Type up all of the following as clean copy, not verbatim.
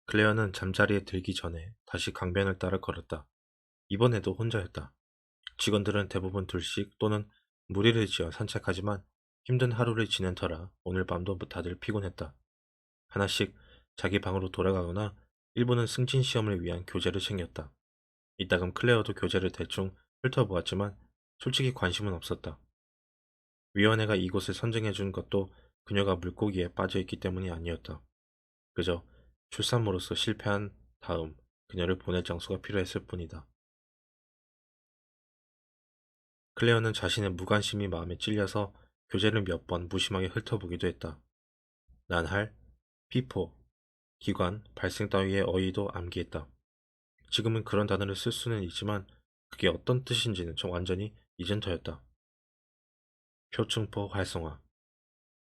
클레어는 잠자리에 들기 전에 다시 강변을 따라 걸었다. 이번에도 혼자였다. 직원들은 대부분 둘씩 또는 무리를 지어 산책하지만 힘든 하루를 지낸 터라 오늘 밤도 다들 피곤했다. 하나씩 자기 방으로 돌아가거나 일부는 승진 시험을 위한 교재를 챙겼다. 이따금 클레어도 교재를 대충 훑어보았지만 솔직히 관심은 없었다. 위원회가 이곳을 선정해준 것도 그녀가 물고기에 빠져있기 때문이 아니었다. 그저 출산모로서 실패한 다음 그녀를 보낼 장소가 필요했을 뿐이다. 클레어는 자신의 무관심이 마음에 찔려서 교재를 몇 번 무심하게 훑어보기도 했다. 난할, 피포, 기관, 발생 따위의 어휘도 암기했다. 지금은 그런 단어를 쓸 수는 있지만 그게 어떤 뜻인지는 좀 완전히 잊은 터였다. 표층포 활성화.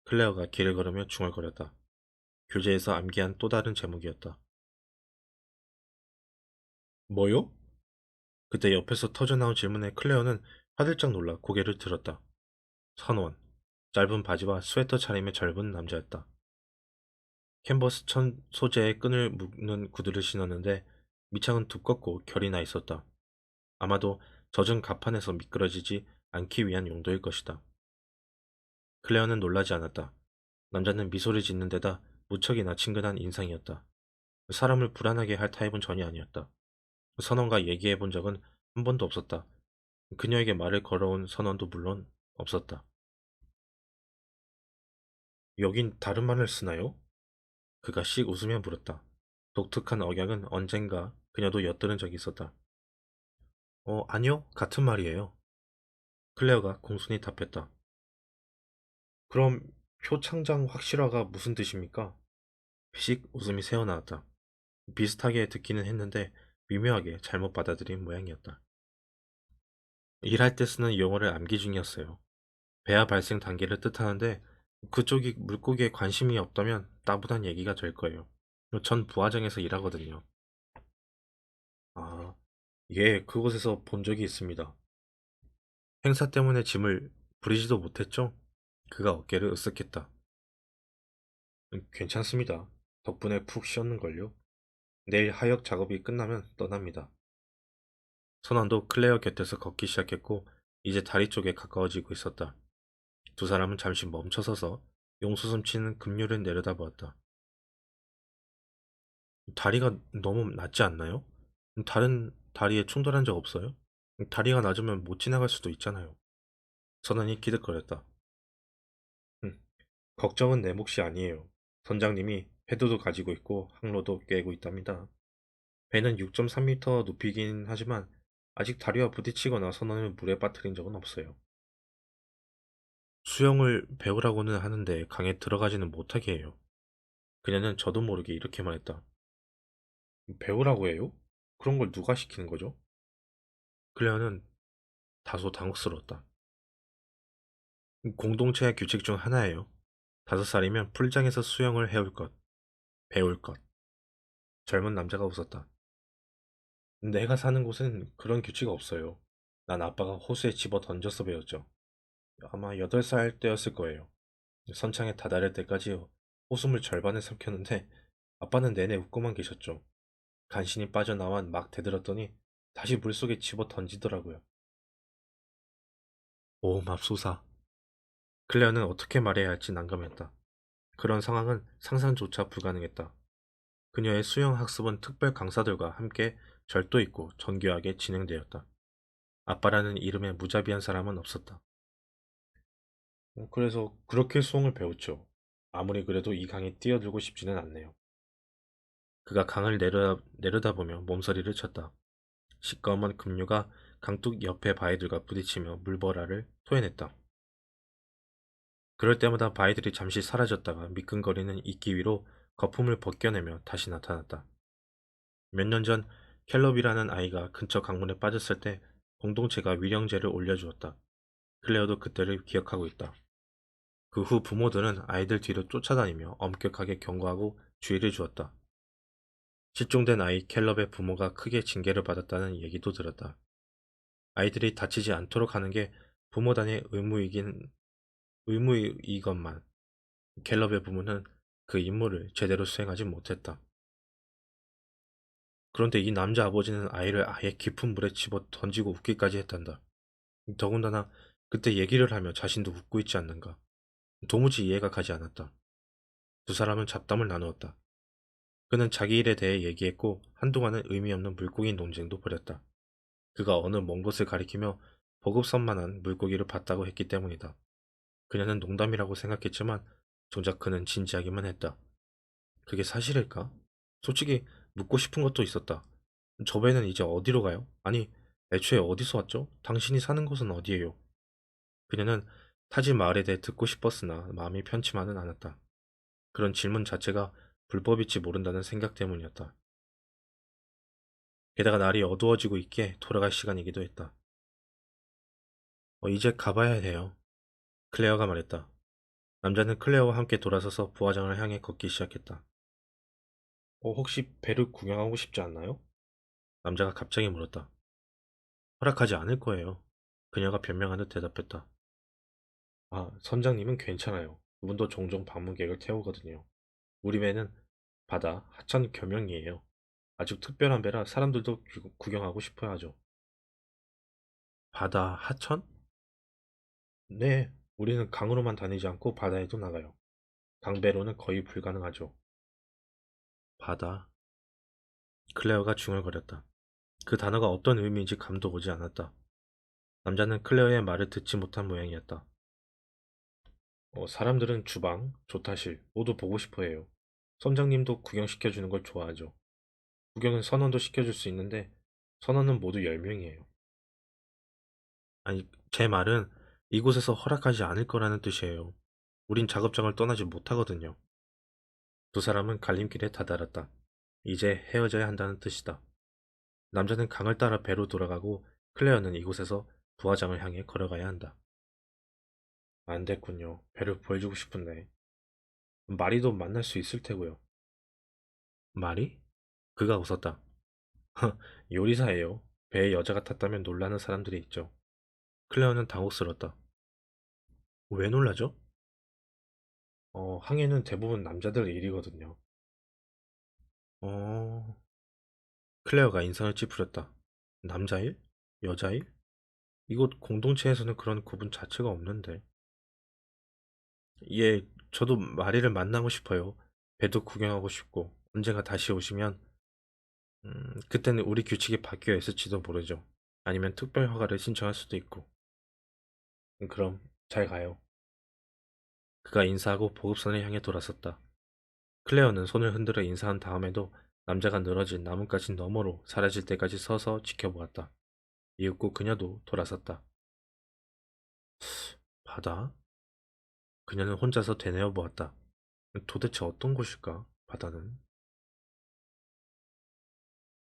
클레어가 길을 걸으며 중얼거렸다. 교재에서 암기한 또 다른 제목이었다. 뭐요? 그때 옆에서 터져나온 질문에 클레어는 화들짝 놀라 고개를 들었다. 선원. 짧은 바지와 스웨터 차림의 젊은 남자였다. 캔버스 천 소재의 끈을 묶는 구두를 신었는데 밑창은 두껍고 결이 나 있었다. 아마도 젖은 갑판에서 미끄러지지 않기 위한 용도일 것이다. 클레어는 놀라지 않았다. 남자는 미소를 짓는 데다 무척이나 친근한 인상이었다. 사람을 불안하게 할 타입은 전혀 아니었다. 선원과 얘기해 본 적은 한 번도 없었다. 그녀에게 말을 걸어온 선원도 물론 없었다. 여긴 다른 말을 쓰나요? 그가 씩 웃으며 물었다. 독특한 억양은 언젠가 그녀도 엿들은 적이 있었다. 아니요. 같은 말이에요. 클레어가 공손히 답했다. 그럼 표창장 확실화가 무슨 뜻입니까? 씩 웃음이 새어나왔다. 비슷하게 듣기는 했는데 미묘하게 잘못 받아들인 모양이었다. 일할 때 쓰는 용어를 암기 중이었어요. 배아 발생 단계를 뜻하는데 그쪽이 물고기에 관심이 없다면 따분한 얘기가 될 거예요. 전 부화장에서 일하거든요. 아, 예, 그곳에서 본 적이 있습니다. 행사 때문에 짐을 부리지도 못했죠? 그가 어깨를 으쓱했다. 괜찮습니다. 덕분에 푹 쉬었는걸요. 내일 하역 작업이 끝나면 떠납니다. 선원도 클레어 곁에서 걷기 시작했고 이제 다리 쪽에 가까워지고 있었다. 두 사람은 잠시 멈춰서서 용수섬 치는 급류를 내려다보았다. 다리가 너무 낮지 않나요? 다른 다리에 충돌한 적 없어요? 다리가 낮으면 못 지나갈 수도 있잖아요. 선원이 기득거렸다. 음, 걱정은 내 몫이 아니에요. 선장님이 패드도 가지고 있고 항로도 꿰고 있답니다. 배는 6.3m 높이긴 하지만 아직 다리와 부딪히거나 선원을 물에 빠뜨린 적은 없어요. 수영을 배우라고는 하는데 강에 들어가지는 못하게 해요. 그녀는 저도 모르게 이렇게 말했다. 배우라고 해요? 그런 걸 누가 시키는 거죠? 클레어는 다소 당혹스러웠다. 공동체의 규칙 중 하나예요. 5살이면 풀장에서 수영을 해올 것, 배울 것. 젊은 남자가 웃었다. 내가 사는 곳은 그런 규칙 없어요. 난 아빠가 호수에 집어 던져서 배웠죠. 아마 8살 때였을 거예요. 선창에 다다를 때까지 호수물 절반을 삼켰는데 아빠는 내내 웃고만 계셨죠. 간신히 빠져나와 막 대들었더니 다시 물속에 집어 던지더라고요. 오, 맙소사. 클레어는 어떻게 말해야 할지 난감했다. 그런 상황은 상상조차 불가능했다. 그녀의 수영 학습은 특별 강사들과 함께 절도 있고 정교하게 진행되었다. 아빠라는 이름의 무자비한 사람은 없었다. 그래서 그렇게 수영을 배웠죠. 아무리 그래도 이 강에 뛰어들고 싶지는 않네요. 그가 강을 내려다보며 몸서리를 쳤다. 시꺼먼 급류가 강둑 옆의 바위들과 부딪히며 물보라를 토해냈다. 그럴 때마다 바위들이 잠시 사라졌다가 미끈거리는 이끼 위로 거품을 벗겨내며 다시 나타났다. 몇 년 전 캘럽이라는 아이가 근처 강물에 빠졌을 때 공동체가 위령제를 올려주었다. 클레어도 그때를 기억하고 있다. 그 후 부모들은 아이들 뒤로 쫓아다니며 엄격하게 경고하고 주의를 주었다. 실종된 아이 캘럽의 부모가 크게 징계를 받았다는 얘기도 들었다. 아이들이 다치지 않도록 하는 게 부모단의 의무이건만 캘럽의 부모는 그 임무를 제대로 수행하지 못했다. 그런데 이 남자 아버지는 아이를 아예 깊은 물에 집어 던지고 웃기까지 했단다. 더군다나 그때 얘기를 하며 자신도 웃고 있지 않는가. 도무지 이해가 가지 않았다. 두 사람은 잡담을 나누었다. 그는 자기 일에 대해 얘기했고 한동안은 의미 없는 물고기 논쟁도 벌였다. 그가 어느 먼 곳을 가리키며 보급선만한 물고기를 봤다고 했기 때문이다. 그녀는 농담이라고 생각했지만 정작 그는 진지하기만 했다. 그게 사실일까? 솔직히 묻고 싶은 것도 있었다. 저 배는 이제 어디로 가요? 아니, 애초에 어디서 왔죠? 당신이 사는 곳은 어디예요? 그녀는 타지 마을에 대해 듣고 싶었으나 마음이 편치만은 않았다. 그런 질문 자체가 불법일지 모른다는 생각 때문이었다. 게다가 날이 어두워지고 있기에 돌아갈 시간이기도 했다. 이제 가봐야 해요. 클레어가 말했다. 남자는 클레어와 함께 돌아서서 부화장을 향해 걷기 시작했다. 혹시 배를 구경하고 싶지 않나요? 남자가 갑자기 물었다. 허락하지 않을 거예요. 그녀가 변명하듯 대답했다. 선장님은 괜찮아요. 그분도 종종 방문객을 태우거든요. 우리 배는 바다 하천 겸용이에요. 아주 특별한 배라 사람들도 구경하고 싶어 하죠. 바다 하천? 네, 우리는 강으로만 다니지 않고 바다에도 나가요. 강배로는 거의 불가능하죠. 바다. 클레어가 중얼거렸다. 그 단어가 어떤 의미인지 감도 오지 않았다. 남자는 클레어의 말을 듣지 못한 모양이었다. 사람들은 주방, 조타실 모두 보고 싶어 해요. 선장님도 구경시켜주는 걸 좋아하죠. 구경은 선원도 시켜줄 수 있는데 선원은 모두 10명이에요. 아니, 제 말은 이곳에서 허락하지 않을 거라는 뜻이에요. 우린 작업장을 떠나지 못하거든요. 두 사람은 갈림길에 다다랐다. 이제 헤어져야 한다는 뜻이다. 남자는 강을 따라 배로 돌아가고 클레어는 이곳에서 부하장을 향해 걸어가야 한다. 안 됐군요. 배를 보여주고 싶은데. 마리도 만날 수 있을 테고요. 마리? 그가 웃었다. 요리사예요. 배에 여자가 탔다면 놀라는 사람들이 있죠. 클레어는 당혹스럽다. 왜 놀라죠? 항해는 대부분 남자들 일이거든요. 어, 클레어가 인상을 찌푸렸다. 남자일? 여자일? 이곳 공동체에서는 그런 구분 자체가 없는데. 예, 저도 마리를 만나고 싶어요. 배도 구경하고 싶고, 언젠가 다시 오시면, 그때는 우리 규칙이 바뀌어 있을지도 모르죠. 아니면 특별 허가를 신청할 수도 있고. 그럼, 잘 가요. 그가 인사하고 보급선을 향해 돌아섰다. 클레어는 손을 흔들어 인사한 다음에도 남자가 늘어진 나뭇가지 너머로 사라질 때까지 서서 지켜보았다. 이윽고 그녀도 돌아섰다. 바다? 그녀는 혼자서 되뇌어 보았다. 도대체 어떤 곳일까? 바다는?